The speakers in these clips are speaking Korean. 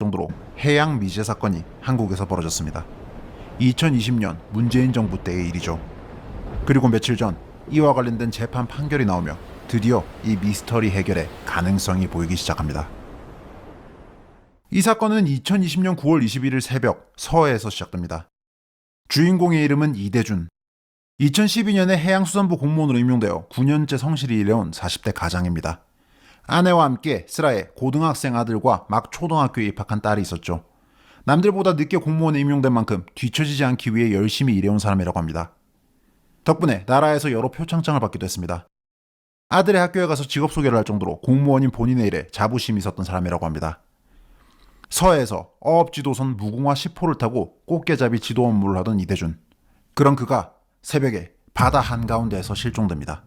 정도로 해양 미제 사건이 한국에서 벌어졌습니다. 2020년 문재인 정부 때의 일이죠. 그리고 며칠 전 이와 관련된 재판 판결이 나오며 드디어 이 미스터리 해결의 가능성이 보이기 시작합니다. 이 사건은 2020년 9월 21일 새벽 서해에서 시작됩니다. 주인공의 이름은 이대준. 2012년에 해양수산부 공무원으로 임용되어 9년째 성실히 일해온 40대 가장입니다. 아내와 함께 슬하에 고등학생 아들과 막 초등학교에 입학한 딸이 있었죠. 남들보다 늦게 공무원에 임용된 만큼 뒤처지지 않기 위해 열심히 일해온 사람이라고 합니다. 덕분에 나라에서 여러 표창장을 받기도 했습니다. 아들의 학교에 가서 직업 소개를 할 정도로 공무원인 본인의 일에 자부심이 있었던 사람이라고 합니다. 서해에서 어업지도선 무궁화 10호를 타고 꽃게잡이 지도 업무를 하던 이대준. 그런 그가 새벽에 바다 한가운데에서 실종됩니다.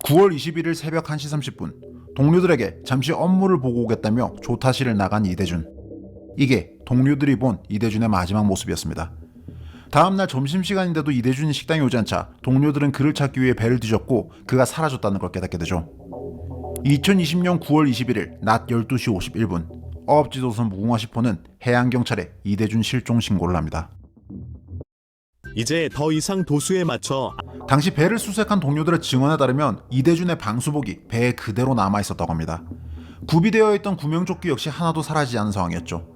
9월 21일 새벽 1시 30분 동료들에게 잠시 업무를 보고 오겠다며 조타실을 나간 이대준. 이게 동료들이 본 이대준의 마지막 모습이었습니다. 다음날 점심시간인데도 이대준이 식당에 오지 않자 동료들은 그를 찾기 위해 배를 뒤졌고 그가 사라졌다는 걸 깨닫게 되죠. 2020년 9월 21일 낮 12시 51분 어업지도선 무궁화 10호는 해양경찰에 이대준 실종 신고를 합니다. 이제 더 이상 도수에 맞춰 당시 배를 수색한 동료들의 증언에 따르면 이대준의 방수복이 배에 그대로 남아있었다고 합니다. 구비되어 있던 구명조끼 역시 하나도 사라지지 않은 상황이었죠.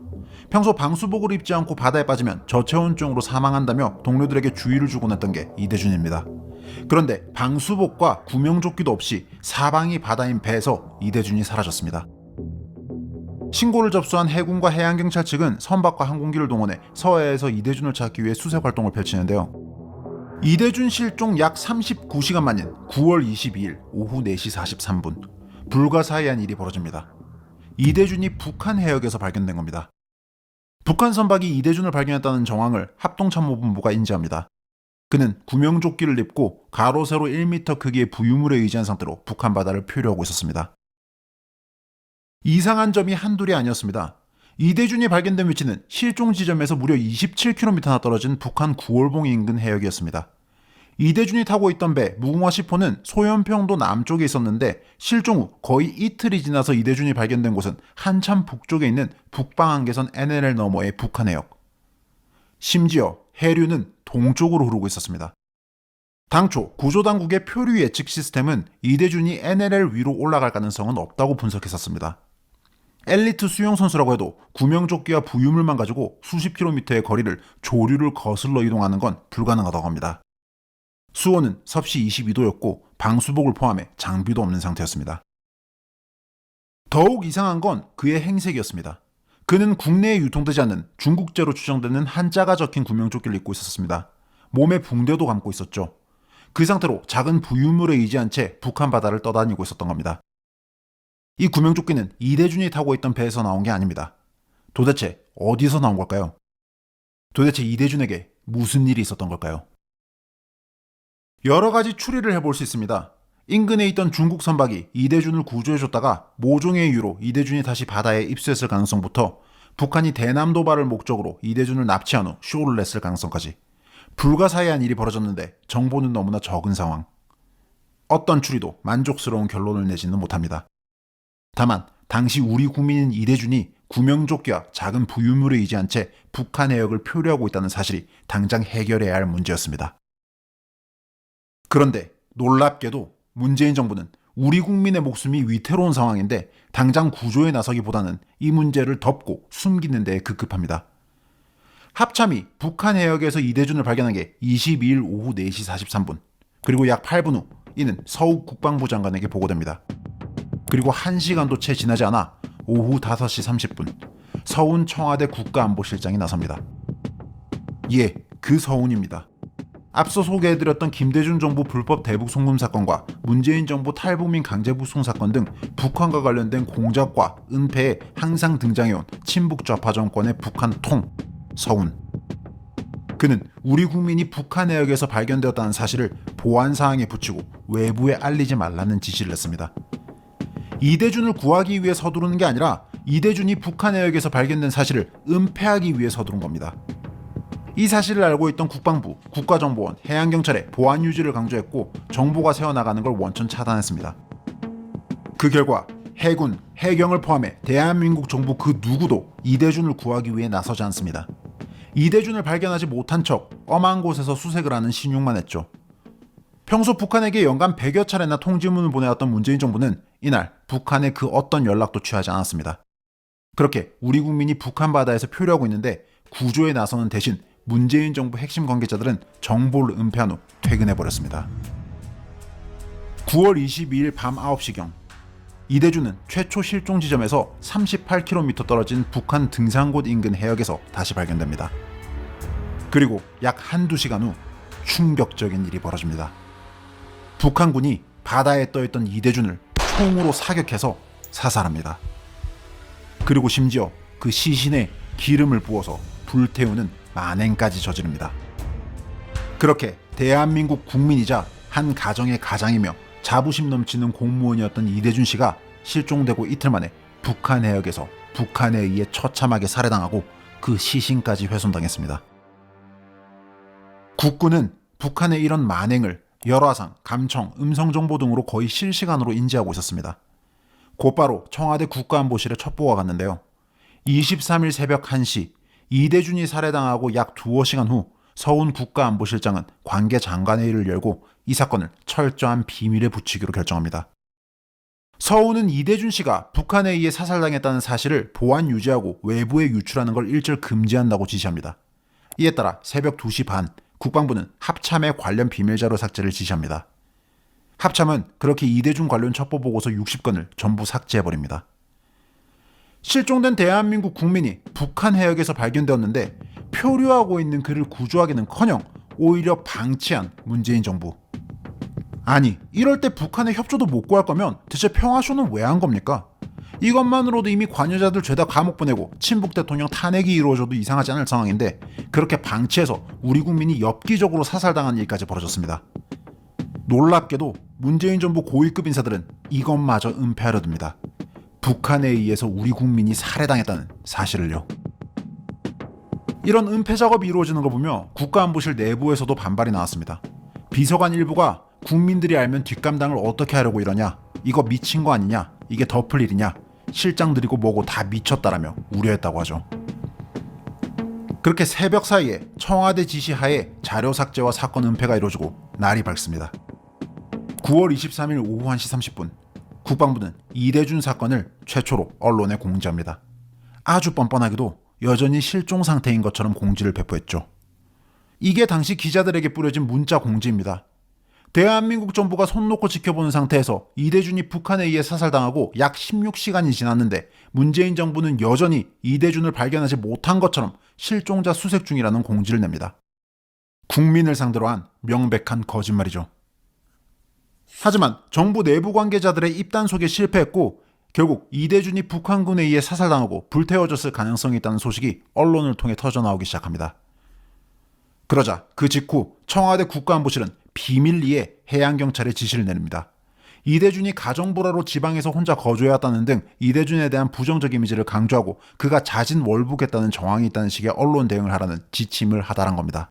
평소 방수복을 입지 않고 바다에 빠지면 저체온증으로 사망한다며 동료들에게 주의를 주곤 했던 게 이대준입니다. 그런데 방수복과 구명조끼도 없이 사방이 바다인 배에서 이대준이 사라졌습니다. 신고를 접수한 해군과 해양경찰 측은 선박과 항공기를 동원해 서해에서 이대준을 찾기 위해 수색 활동을 펼치는데요. 이대준 실종 약 39시간 만인 9월 22일 오후 4시 43분 불가사의한 일이 벌어집니다. 이대준이 북한 해역에서 발견된 겁니다. 북한 선박이 이대준을 발견했다는 정황을 합동참모본부가 인지합니다. 그는 구명조끼를 입고 가로 세로 1m 크기의 부유물에 의지한 상태로 북한 바다를 표류하고 있었습니다. 이상한 점이 한둘이 아니었습니다. 이대준이 발견된 위치는 실종 지점에서 무려 27km나 떨어진 북한 구월봉 인근 해역이었습니다. 이대준이 타고 있던 배 무궁화 10호는 소연평도 남쪽에 있었는데 실종 후 거의 이틀이 지나서 이대준이 발견된 곳은 한참 북쪽에 있는 북방한계선 NLL 너머의 북한 해역. 심지어 해류는 동쪽으로 흐르고 있었습니다. 당초 구조당국의 표류 예측 시스템은 이대준이 NLL 위로 올라갈 가능성은 없다고 분석했었습니다. 엘리트 수영선수라고 해도 구명조끼와 부유물만 가지고 수십 킬로미터의 거리를 조류를 거슬러 이동하는 건 불가능하다고 합니다. 수온은 섭씨 22도였고 방수복을 포함해 장비도 없는 상태였습니다. 더욱 이상한 건 그의 행색이었습니다. 그는 국내에 유통되지 않는 중국제로 추정되는 한자가 적힌 구명조끼를 입고 있었습니다. 몸에 붕대도 감고 있었죠. 그 상태로 작은 부유물에 의지한 채 북한 바다를 떠다니고 있었던 겁니다. 이 구명조끼는 이대준이 타고 있던 배에서 나온 게 아닙니다. 도대체 어디서 나온 걸까요? 도대체 이대준에게 무슨 일이 있었던 걸까요? 여러 가지 추리를 해볼 수 있습니다. 인근에 있던 중국 선박이 이대준을 구조해줬다가 모종의 이유로 이대준이 다시 바다에 입수했을 가능성부터 북한이 대남 도발을 목적으로 이대준을 납치한 후 쇼를 냈을 가능성까지 불가사의한 일이 벌어졌는데 정보는 너무나 적은 상황. 어떤 추리도 만족스러운 결론을 내지는 못합니다. 다만 당시 우리 국민인 이대준이 구명조끼와 작은 부유물에 의지한 채 북한 해역을 표류하고 있다는 사실이 당장 해결해야 할 문제였습니다. 그런데 놀랍게도 문재인 정부는 우리 국민의 목숨이 위태로운 상황인데 당장 구조에 나서기보다는 이 문제를 덮고 숨기는 데에 급급합니다. 합참이 북한 해역에서 이대준을 발견한 게 22일 오후 4시 43분 그리고 약 8분 후 이는 서욱 국방부 장관에게 보고됩니다. 그리고 1시간도 채 지나지 않아 오후 5시 30분 서훈 청와대 국가안보실장이 나섭니다. 예, 그 서훈입니다. 앞서 소개해드렸던 김대중 정부 불법 대북 송금 사건과 문재인 정부 탈북민 강제북송 사건 등 북한과 관련된 공작과 은폐에 항상 등장해온 친북 좌파 정권의 북한 통 서훈. 그는 우리 국민이 북한 해역에서 발견되었다는 사실을 보안사항에 붙이고 외부에 알리지 말라는 지시를 했습니다. 이대준을 구하기 위해 서두르는 게 아니라 이대준이 북한 해역에서 발견된 사실을 은폐하기 위해 서두른 겁니다. 이 사실을 알고 있던 국방부, 국가정보원, 해양경찰의 보안 유지를 강조했고 정보가 새어나가는 걸 원천 차단했습니다. 그 결과 해군, 해경을 포함해 대한민국 정부 그 누구도 이대준을 구하기 위해 나서지 않습니다. 이대준을 발견하지 못한 척 엄한 곳에서 수색을 하는 신용만 했죠. 평소 북한에게 연간 100여 차례나 통지문을 보내왔던 문재인 정부는 이날 북한의 그 어떤 연락도 취하지 않았습니다. 그렇게 우리 국민이 북한 바다에서 표류하고 있는데 구조에 나서는 대신 문재인 정부 핵심 관계자들은 정보를 은폐한 후 퇴근해버렸습니다. 9월 22일 밤 9시경 이대준은 최초 실종 지점에서 38km 떨어진 북한 등산곳 인근 해역에서 다시 발견됩니다. 그리고 약 한두 시간 후 충격적인 일이 벌어집니다. 북한군이 바다에 떠있던 이대준을 총으로 사격해서 사살합니다. 그리고 심지어 그 시신에 기름을 부어서 불태우는 만행까지 저지릅니다. 그렇게 대한민국 국민이자 한 가정의 가장이며 자부심 넘치는 공무원이었던 이대준 씨가 실종되고 이틀 만에 북한 해역에서 북한에 의해 처참하게 살해당하고 그 시신까지 훼손당했습니다. 국군은 북한의 이런 만행을 열화상, 감청, 음성정보 등으로 거의 실시간으로 인지하고 있었습니다. 곧바로 청와대 국가안보실에 첩보가 갔는데요. 23일 새벽 1시 이대준이 살해당하고 약 두어 시간 후 서훈 국가안보실장은 관계장관회의를 열고 이 사건을 철저한 비밀에 붙이기로 결정합니다. 서훈은 이대준 씨가 북한에 의해 사살당했다는 사실을 보안 유지하고 외부에 유출하는 걸 일절 금지한다고 지시합니다. 이에 따라 새벽 2시 반 국방부는 합참의 관련 비밀자료 삭제를 지시합니다. 합참은 그렇게 이대준 관련 첩보 보고서 60건을 전부 삭제해버립니다. 실종된 대한민국 국민이 북한 해역에서 발견되었는데 표류하고 있는 그를 구조하기는커녕 오히려 방치한 문재인 정부. 아니, 이럴 때 북한의 협조도 못 구할 거면 대체 평화쇼는 왜 한 겁니까? 이것만으로도 이미 관여자들 죄다 감옥 보내고 친북 대통령 탄핵이 이루어져도 이상하지 않을 상황인데 그렇게 방치해서 우리 국민이 엽기적으로 사살당한 일까지 벌어졌습니다. 놀랍게도 문재인 정부 고위급 인사들은 이것마저 은폐하려 듭니다. 북한에 의해서 우리 국민이 살해당했다는 사실을요. 이런 은폐 작업이 이루어지는 걸 보며 국가안보실 내부에서도 반발이 나왔습니다. 비서관 일부가 국민들이 알면 뒷감당을 어떻게 하려고 이러냐, 이거 미친 거 아니냐, 이게 덮을 일이냐, 실장들이고 뭐고 다 미쳤다라며 우려했다고 하죠. 그렇게 새벽 사이에 청와대 지시하에 자료 삭제와 사건 은폐가 이루어지고 날이 밝습니다. 9월 23일 오후 1시 30분 국방부는 이대준 사건을 최초로 언론에 공지합니다. 아주 뻔뻔하게도 여전히 실종 상태인 것처럼 공지를 배포했죠. 이게 당시 기자들에게 뿌려진 문자 공지입니다. 대한민국 정부가 손 놓고 지켜보는 상태에서 이대준이 북한에 의해 사살당하고 약 16시간이 지났는데 문재인 정부는 여전히 이대준을 발견하지 못한 것처럼 실종자 수색 중이라는 공지를 냅니다. 국민을 상대로 한 명백한 거짓말이죠. 하지만 정부 내부 관계자들의 입단속에 실패했고 결국 이대준이 북한군에 의해 사살당하고 불태워졌을 가능성이 있다는 소식이 언론을 통해 터져나오기 시작합니다. 그러자 그 직후 청와대 국가안보실은 비밀리에 해양경찰에 지시를 내립니다. 이대준이 가정보라로 지방에서 혼자 거주해왔다는 등 이대준에 대한 부정적 이미지를 강조하고 그가 자진 월북했다는 정황이 있다는 식의 언론 대응을 하라는 지침을 하달한 겁니다.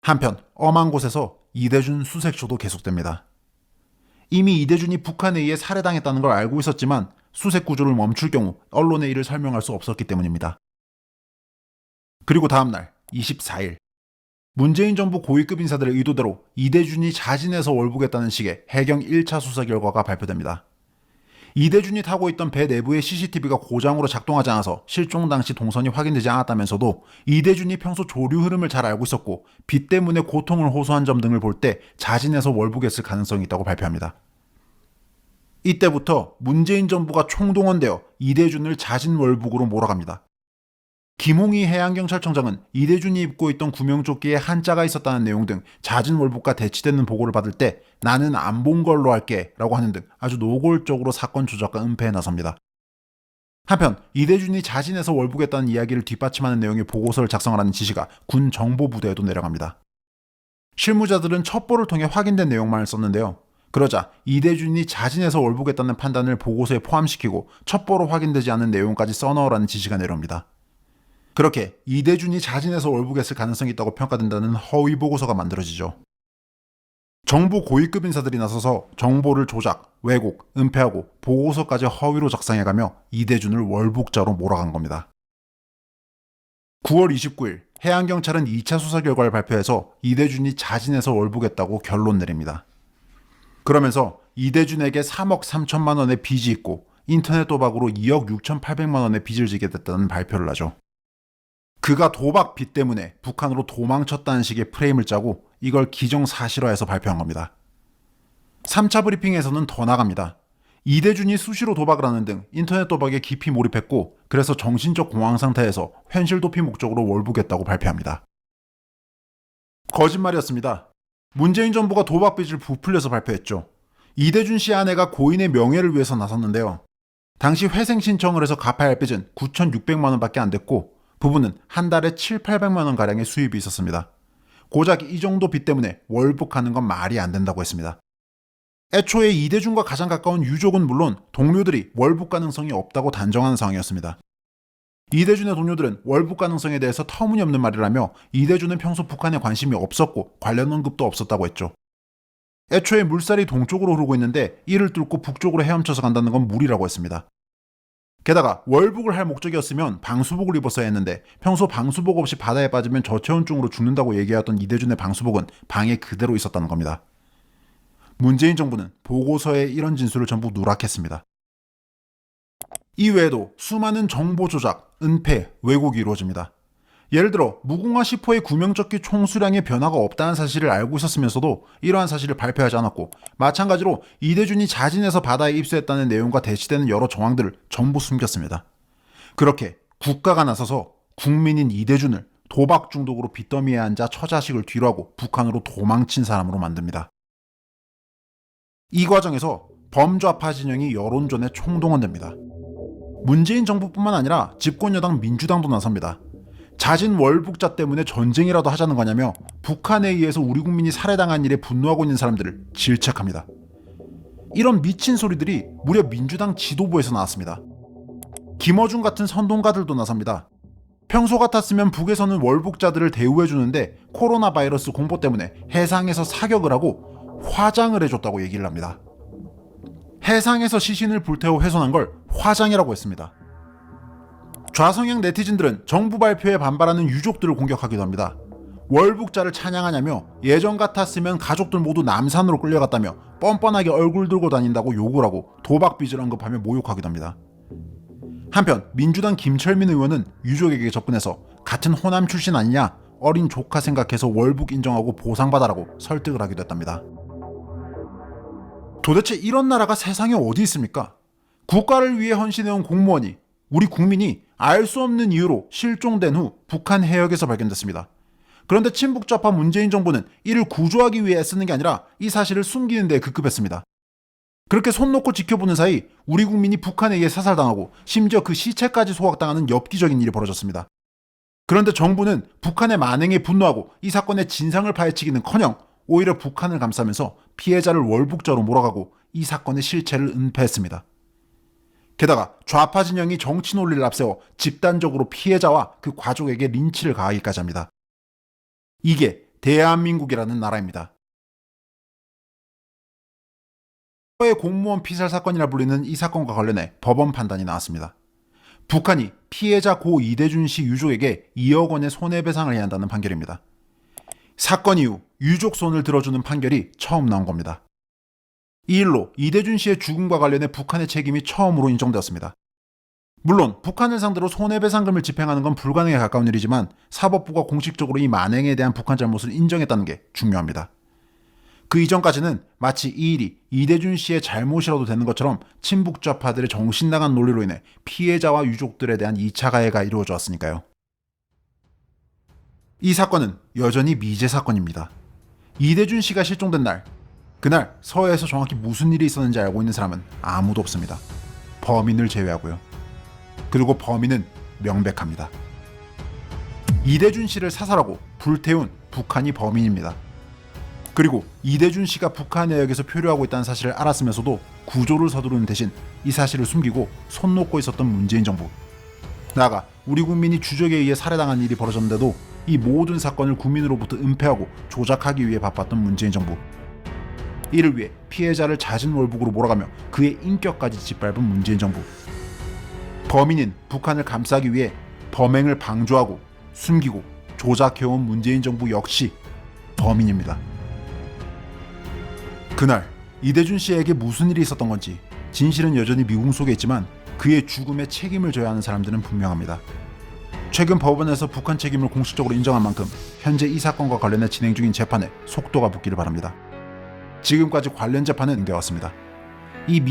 한편 엄한 곳에서 이대준 수색쇼도 계속됩니다. 이미 이대준이 북한에 의해 살해당했다는 걸 알고 있었지만 수색 구조를 멈출 경우 언론에 이를 설명할 수 없었기 때문입니다. 그리고 다음날 24일 문재인 정부 고위급 인사들의 의도대로 이대준이 자진해서 월북했다는 식의 해경 1차 수사 결과가 발표됩니다. 이대준이 타고 있던 배 내부의 CCTV가 고장으로 작동하지 않아서 실종 당시 동선이 확인되지 않았다면서도 이대준이 평소 조류 흐름을 잘 알고 있었고 비 때문에 고통을 호소한 점 등을 볼 때 자진해서 월북했을 가능성이 있다고 발표합니다. 이때부터 문재인 정부가 총동원되어 이대준을 자진 월북으로 몰아갑니다. 김홍희 해양경찰청장은 이대준이 입고 있던 구명조끼에 한자가 있었다는 내용 등 자진 월북과 대치되는 보고를 받을 때 나는 안 본 걸로 할게 라고 하는 등 아주 노골적으로 사건 조작과 은폐에 나섭니다. 한편 이대준이 자진해서 월북했다는 이야기를 뒷받침하는 내용의 보고서를 작성하라는 지시가 군 정보부대에도 내려갑니다. 실무자들은 첩보를 통해 확인된 내용만을 썼는데요. 그러자 이대준이 자진해서 월북했다는 판단을 보고서에 포함시키고 첩보로 확인되지 않은 내용까지 써넣으라는 지시가 내려옵니다. 그렇게 이대준이 자진해서 월북했을 가능성이 있다고 평가된다는 허위 보고서가 만들어지죠. 정부 고위급 인사들이 나서서 정보를 조작, 왜곡, 은폐하고 보고서까지 허위로 작성해가며 이대준을 월북자로 몰아간 겁니다. 9월 29일 해양경찰은 2차 수사 결과를 발표해서 이대준이 자진해서 월북했다고 결론 내립니다. 그러면서 이대준에게 3억 3천만 원의 빚이 있고 인터넷 도박으로 2억 6,800만 원의 빚을 지게 됐다는 발표를 하죠. 그가 도박 빚 때문에 북한으로 도망쳤다는 식의 프레임을 짜고 이걸 기정사실화해서 발표한 겁니다. 3차 브리핑에서는 더 나갑니다. 이대준이 수시로 도박을 하는 등 인터넷 도박에 깊이 몰입했고 그래서 정신적 공황 상태에서 현실 도피 목적으로 월북했다고 발표합니다. 거짓말이었습니다. 문재인 정부가 도박 빚을 부풀려서 발표했죠. 이대준 씨 아내가 고인의 명예를 위해서 나섰는데요. 당시 회생 신청을 해서 갚아야 할 빚은 9,600만 원밖에 안 됐고 부부는 한 달에 7,800만 원 가량의 수입이 있었습니다. 고작 이 정도 빚 때문에 월북하는 건 말이 안 된다고 했습니다. 애초에 이대준과 가장 가까운 유족은 물론 동료들이 월북 가능성이 없다고 단정하는 상황이었습니다. 이대준의 동료들은 월북 가능성에 대해서 터무니없는 말을 하며 이대준은 평소 북한에 관심이 없었고 관련 언급도 없었다고 했죠. 애초에 물살이 동쪽으로 흐르고 있는데 이를 뚫고 북쪽으로 헤엄쳐서 간다는 건 무리라고 했습니다. 게다가 월북을 할 목적이었으면 방수복을 입었어야 했는데 평소 방수복 없이 바다에 빠지면 저체온증으로 죽는다고 얘기하던 이대준의 방수복은 방에 그대로 있었다는 겁니다. 문재인 정부는 보고서에 이런 진술을 전부 누락했습니다. 이외에도 수많은 정보 조작, 은폐, 왜곡이 이루어집니다. 예를 들어 무궁화 10호의 구명조끼 총수량의 변화가 없다는 사실을 알고 있었으면서도 이러한 사실을 발표하지 않았고 마찬가지로 이대준이 자진해서 바다에 입수했다는 내용과 대치되는 여러 정황들을 전부 숨겼습니다. 그렇게 국가가 나서서 국민인 이대준을 도박 중독으로 빚더미에 앉아 처자식을 뒤로하고 북한으로 도망친 사람으로 만듭니다. 이 과정에서 범좌파 진영이 여론전에 총동원됩니다. 문재인 정부뿐만 아니라 집권여당 민주당도 나섭니다. 자진 월북자 때문에 전쟁이라도 하자는 거냐며 북한에 의해서 우리 국민이 살해당한 일에 분노하고 있는 사람들을 질책합니다. 이런 미친 소리들이 무려 민주당 지도부에서 나왔습니다. 김어준 같은 선동가들도 나섭니다. 평소 같았으면 북에서는 월북자들을 대우해주는데 코로나 바이러스 공포 때문에 해상에서 사격을 하고 화장을 해줬다고 얘기를 합니다. 해상에서 시신을 불태워 훼손한 걸 화장이라고 했습니다. 좌성향 네티즌들은 정부 발표에 반발하는 유족들을 공격하기도 합니다. 월북자를 찬양하냐며 예전 같았으면 가족들 모두 남산으로 끌려갔다며 뻔뻔하게 얼굴 들고 다닌다고 욕을 하고 도박빚을 언급하며 모욕하기도 합니다. 한편 민주당 김철민 의원은 유족에게 접근해서 같은 호남 출신 아니냐, 어린 조카 생각해서 월북 인정하고 보상받아라고 설득을 하기도 했답니다. 도대체 이런 나라가 세상에 어디 있습니까? 국가를 위해 헌신해온 공무원이, 우리 국민이 알 수 없는 이유로 실종된 후 북한 해역에서 발견됐습니다. 그런데 친북좌파 문재인 정부는 이를 구조하기 위해 애쓰는 게 아니라 이 사실을 숨기는 데 급급했습니다. 그렇게 손 놓고 지켜보는 사이 우리 국민이 북한에 의해 사살당하고 심지어 그 시체까지 소각당하는 엽기적인 일이 벌어졌습니다. 그런데 정부는 북한의 만행에 분노하고 이 사건의 진상을 파헤치기는커녕 오히려 북한을 감싸면서 피해자를 월북자로 몰아가고 이 사건의 실체를 은폐했습니다. 게다가 좌파 진영이 정치 논리를 앞세워 집단적으로 피해자와 그 가족에게 린치를 가하기까지 합니다. 이게 대한민국이라는 나라입니다. 공무원 피살 사건이라 불리는 이 사건과 관련해 법원 판단이 나왔습니다. 북한이 피해자 고 이대준 씨 유족에게 2억 원의 손해배상을 해야 한다는 판결입니다. 사건 이후 유족 손을 들어주는 판결이 처음 나온 겁니다. 이 일로 이대준 씨의 죽음과 관련해 북한의 책임이 처음으로 인정되었습니다. 물론 북한을 상대로 손해배상금을 집행하는 건 불가능에 가까운 일이지만 사법부가 공식적으로 이 만행에 대한 북한 잘못을 인정했다는 게 중요합니다. 그 이전까지는 마치 이 일이 이대준 씨의 잘못이라도 되는 것처럼 친북좌파들의 정신나간 논리로 인해 피해자와 유족들에 대한 2차 가해가 이루어져 왔으니까요. 이 사건은 여전히 미제 사건입니다. 이대준 씨가 실종된 날, 그날 서해에서 정확히 무슨 일이 있었는지 알고 있는 사람은 아무도 없습니다. 범인을 제외하고요. 그리고 범인은 명백합니다. 이대준 씨를 사살하고 불태운 북한이 범인입니다. 그리고 이대준 씨가 북한 해역에서 표류하고 있다는 사실을 알았으면서도 구조를 서두르는 대신 이 사실을 숨기고 손 놓고 있었던 문재인 정부. 나아가 우리 국민이 주적에 의해 살해당한 일이 벌어졌는데도 이 모든 사건을 국민으로부터 은폐하고 조작하기 위해 바빴던 문재인 정부. 이를 위해 피해자를 잦은 월북으로 몰아가며 그의 인격까지 짓밟은 문재인 정부. 범인인 북한을 감싸기 위해 범행을 방조하고 숨기고 조작해온 문재인 정부 역시 범인입니다. 그날 이대준 씨에게 무슨 일이 있었던 건지 진실은 여전히 미궁 속에 있지만 그의 죽음에 책임을 져야 하는 사람들은 분명합니다. 최근 법원에서 북한 책임을 공식적으로 인정한 만큼 현재 이 사건과 관련해 진행 중인 재판에 속도가 붙기를 바랍니다. 지금까지 관련 재판은 되었습니다.